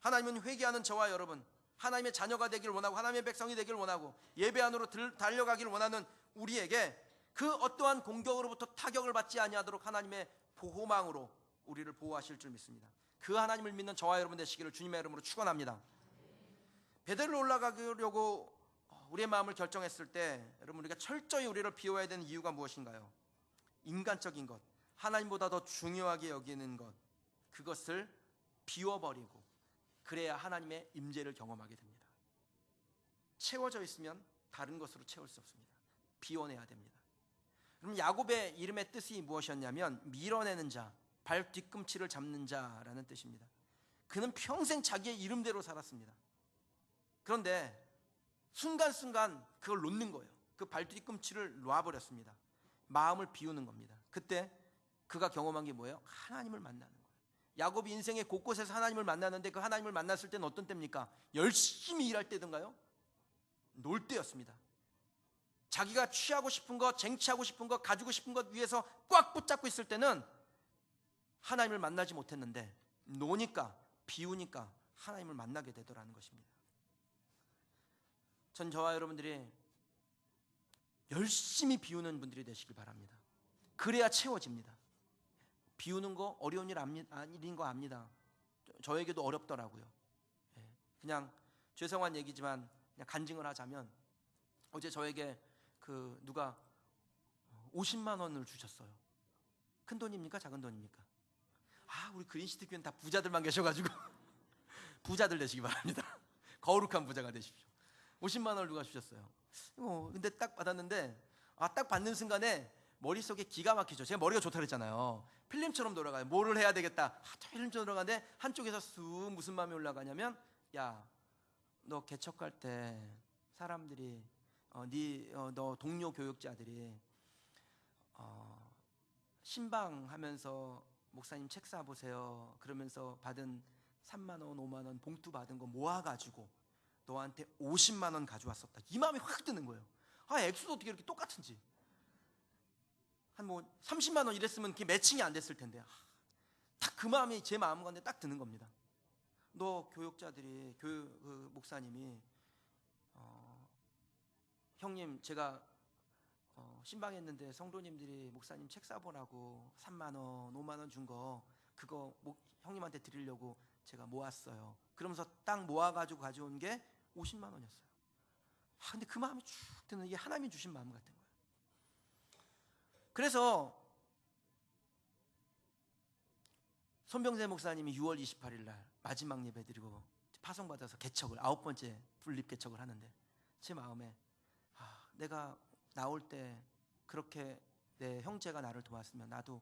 하나님은 회개하는 저와 여러분, 하나님의 자녀가 되길 원하고 하나님의 백성이 되길 원하고 예배 안으로 달려가길 원하는 우리에게 그 어떠한 공격으로부터 타격을 받지 아니하도록 하나님의 보호망으로 우리를 보호하실 줄 믿습니다. 그 하나님을 믿는 저와 여러분 되시기를 주님의 이름으로 축원합니다. 베델로 올라가려고 우리의 마음을 결정했을 때 여러분 우리가 철저히 우리를 비워야 되는 이유가 무엇인가요? 인간적인 것, 하나님보다 더 중요하게 여기는 것, 그것을 비워버리고 그래야 하나님의 임재를 경험하게 됩니다. 채워져 있으면 다른 것으로 채울 수 없습니다. 비워내야 됩니다. 그럼 야곱의 이름의 뜻이 무엇이었냐면 밀어내는 자, 발 뒤꿈치를 잡는 자라는 뜻입니다. 그는 평생 자기의 이름대로 살았습니다. 그런데 순간순간 그걸 놓는 거예요. 그 발 뒤꿈치를 놔버렸습니다. 마음을 비우는 겁니다. 그때 그가 경험한 게 뭐예요? 하나님을 만나는 거예요. 야곱이 인생의 곳곳에서 하나님을 만나는데 그 하나님을 만났을 때는 어떤 때입니까? 열심히 일할 때든가요? 놀 때였습니다. 자기가 취하고 싶은 것, 쟁취하고 싶은 것, 가지고 싶은 것 위해서 꽉 붙잡고 있을 때는 하나님을 만나지 못했는데 노니까, 비우니까 하나님을 만나게 되더라는 것입니다. 전 저와 여러분들이 열심히 비우는 분들이 되시길 바랍니다. 그래야 채워집니다. 비우는 거 어려운 일 아닌 거 압니다. 저에게도 어렵더라고요. 그냥 죄송한 얘기지만 그냥 간증을 하자면 어제 저에게 누가 50만 원을 주셨어요. 큰 돈입니까? 작은 돈입니까? 우리 그린시티 교회는 다 부자들만 계셔가지고 부자들 되시기 바랍니다. 거룩한 부자가 되십시오. 50만 원을 누가 주셨어요. 근데 딱 받았는데 딱 받는 순간에 머릿속에 기가 막히죠. 제가 머리가 좋다 그랬잖아요. 필름처럼 돌아가요. 뭐를 해야 되겠다. 필름처럼 돌아가는데 한쪽에서 쑥 무슨 마음이 올라가냐면 야, 너 개척할 때 사람들이 너 동료 교육자들이 신방하면서 목사님 책 사보세요 그러면서 받은 3만 원, 5만 원 봉투 받은 거 모아가지고 너한테 50만 원 가져왔었다. 이 마음이 확 드는 거예요. 액수도 어떻게 이렇게 똑같은지. 한 30만 원 이랬으면 그게 매칭이 안 됐을 텐데 딱 그 마음이 제 마음 가운데 딱 드는 겁니다. 너 교육자들이 그 목사님이 형님 제가 신방했는데 성도님들이 목사님 책 사보라고 3만 원, 5만 원 준 거 그거 형님한테 드리려고 제가 모았어요. 그러면서 딱 모아가지고 가져온 게 50만 원이었어요. 근데 그 마음이 쭉 드는 이게 하나님이 주신 마음 같은 거예요. 그래서 손병세 목사님이 6월 28일 날 마지막 예배 드리고 파송받아서 개척을 9번째 분립 개척을 하는데 제 마음에 내가 나올 때 그렇게 내 형제가 나를 도왔으면 나도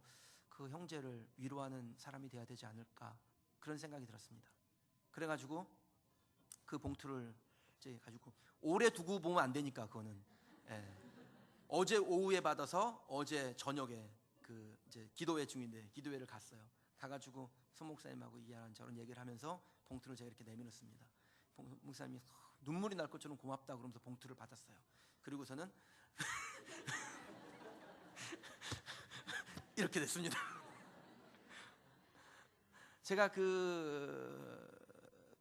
그 형제를 위로하는 사람이 돼야 되지 않을까 그런 생각이 들었습니다. 그래가지고 그 봉투를 이제 가지고 오래 두고 보면 안 되니까 그거는 어제 오후에 받아서 어제 저녁에 그 이제 기도회 중인데 기도회를 갔어요. 가가지고 손 목사님하고 이런저런 얘기를 하면서 봉투를 제가 이렇게 내밀었습니다. 목사님이 눈물이 날 것처럼 고맙다 그러면서 봉투를 받았어요. 그리고서는 이렇게 됐습니다. 제가 그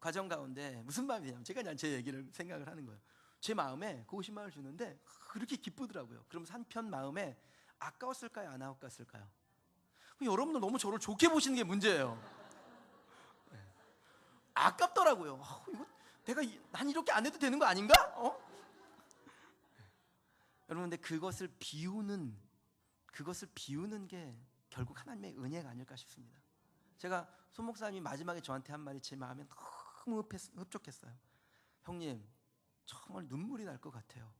과정 가운데 무슨 마음이 드냐면 제가 그냥 제 얘기를 생각을 하는 거예요. 제 마음에 그 50만 원을 주는데 그렇게 기쁘더라고요. 그러면서 한편 마음에 아까웠을까요? 안 아까웠을까요? 여러분들 너무 저를 좋게 보시는 게 문제예요. 아깝더라고요. 이거 난 이렇게 안 해도 되는 거 아닌가? 여러분 근데 그것을 비우는 게 결국 하나님의 은혜가 아닐까 싶습니다. 제가 손 목사님이 마지막에 저한테 한 말이 제 마음에 너무 흡족했어요. 형님 정말 눈물이 날 것 같아요.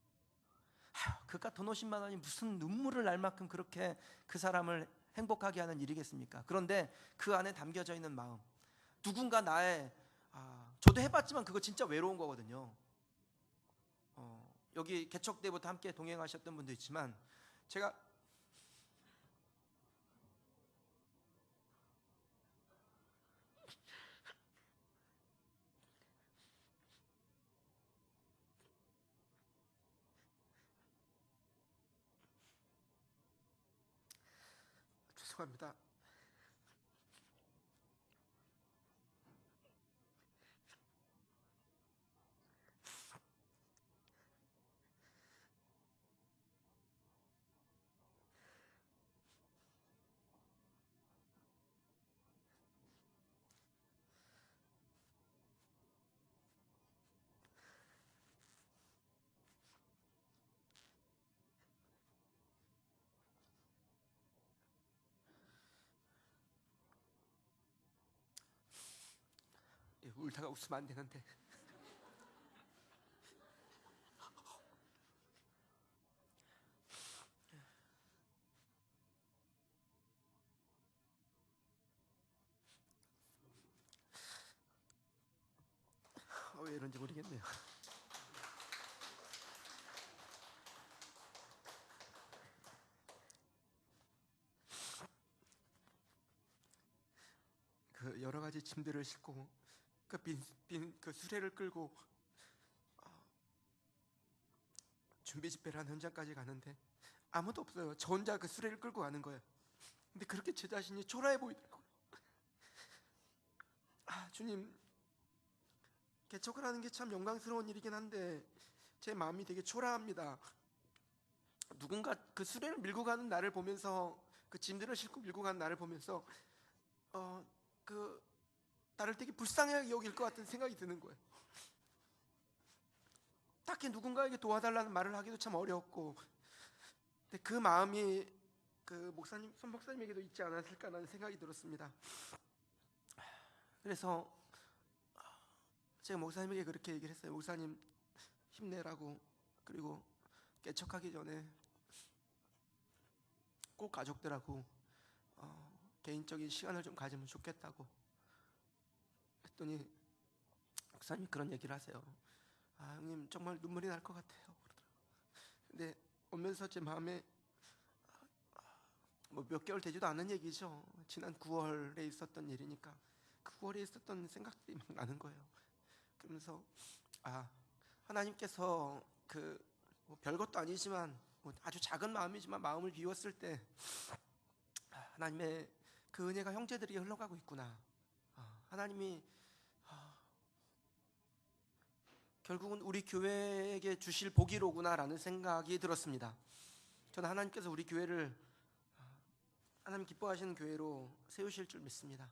그깟 돈 50만 원이 무슨 눈물을 날 만큼 그렇게 그 사람을 행복하게 하는 일이겠습니까? 그런데 그 안에 담겨져 있는 마음, 누군가 저도 해봤지만 그거 진짜 외로운 거거든요. 여기 개척 때부터 함께 동행하셨던 분도 있지만 제가 죄송합니다. 울다가 웃으면 안 되는데 왜 이런지 모르겠네요. 그 여러 가지 짐들을 싣고 그 그 수레를 끌고 준비 집회라는 현장까지 가는데 아무도 없어요. 저 혼자 그 수레를 끌고 가는 거예요. 근데 그렇게 제 자신이 초라해 보이더라고요. 주님, 개척을 하는 게 참 영광스러운 일이긴 한데 제 마음이 되게 초라합니다. 누군가 그 수레를 밀고 가는 나를 보면서 그 짐들을 싣고 밀고 가는 나를 보면서 나를 되게 불쌍하게 여길 것 같은 생각이 드는 거예요. 딱히 누군가에게 도와달라는 말을 하기도 참 어려웠고, 근데 그 마음이 그 손 목사님에게도 있지 않았을까라는 생각이 들었습니다. 그래서 제가 목사님에게 그렇게 얘기를 했어요. 목사님 힘내라고, 그리고 개척하기 전에 꼭 가족들하고 개인적인 시간을 좀 가지면 좋겠다고 했더니 목사님이 그런 얘기를 하세요. 형님 정말 눈물이 날 것 같아요. 그러더라고요. 근데 오면서 제 마음에 몇 개월 되지도 않은 얘기죠. 지난 9월에 있었던 일이니까 그 9월에 있었던 생각들이 막 나는 거예요. 그러면서 하나님께서 뭐 별것도 아니지만 아주 작은 마음이지만 마음을 비웠을 때 하나님의 그 은혜가 형제들에게 흘러가고 있구나. 하나님이 결국은 우리 교회에게 주실 복이로구나라는 생각이 들었습니다. 저는 하나님께서 우리 교회를 하나님 기뻐하시는 교회로 세우실 줄 믿습니다.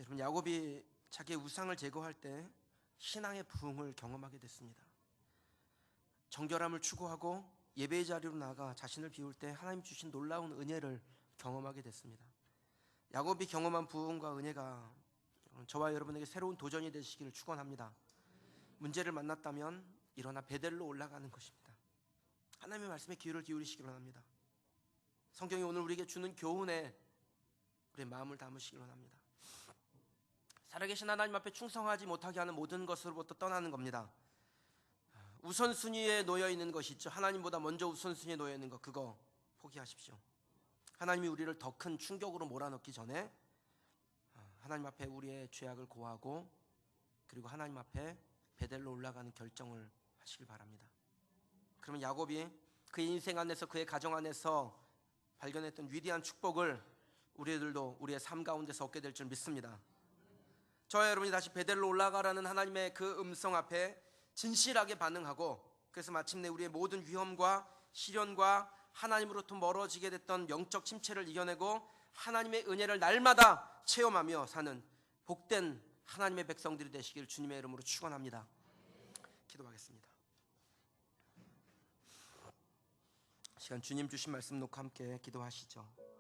여러분, 야곱이 자기의 우상을 제거할 때 신앙의 부흥을 경험하게 됐습니다. 정결함을 추구하고 예배의 자리로 나가 자신을 비울 때 하나님 주신 놀라운 은혜를 경험하게 됐습니다. 야곱이 경험한 부흥과 은혜가 저와 여러분에게 새로운 도전이 되시기를 축원합니다. 문제를 만났다면 일어나 베델로 올라가는 것입니다. 하나님의 말씀에 귀를 기울이시기 원합니다. 성경이 오늘 우리에게 주는 교훈에 우리의 마음을 담으시기 원합니다. 살아계신 하나님 앞에 충성하지 못하게 하는 모든 것으로부터 떠나는 겁니다. 우선순위에 놓여 있는 것이 있죠. 하나님보다 먼저 우선순위에 놓여 있는 것, 그거 포기하십시오. 하나님이 우리를 더 큰 충격으로 몰아넣기 전에 하나님 앞에 우리의 죄악을 고하고 그리고 하나님 앞에 베델로 올라가는 결정을 하시길 바랍니다. 그러면 야곱이 그의 인생 안에서, 그의 가정 안에서 발견했던 위대한 축복을 우리들도 우리의 삶 가운데서 얻게 될 줄 믿습니다. 저와 여러분이 다시 베델로 올라가라는 하나님의 그 음성 앞에 진실하게 반응하고, 그래서 마침내 우리의 모든 위험과 시련과 하나님으로부터 멀어지게 됐던 영적 침체를 이겨내고 하나님의 은혜를 날마다 체험하며 사는 복된 하나님의 백성들이 되시길 주님의 이름으로 축원합니다. 기도하겠습니다. 시간 주님 주신 말씀 놓고 함께 기도하시죠.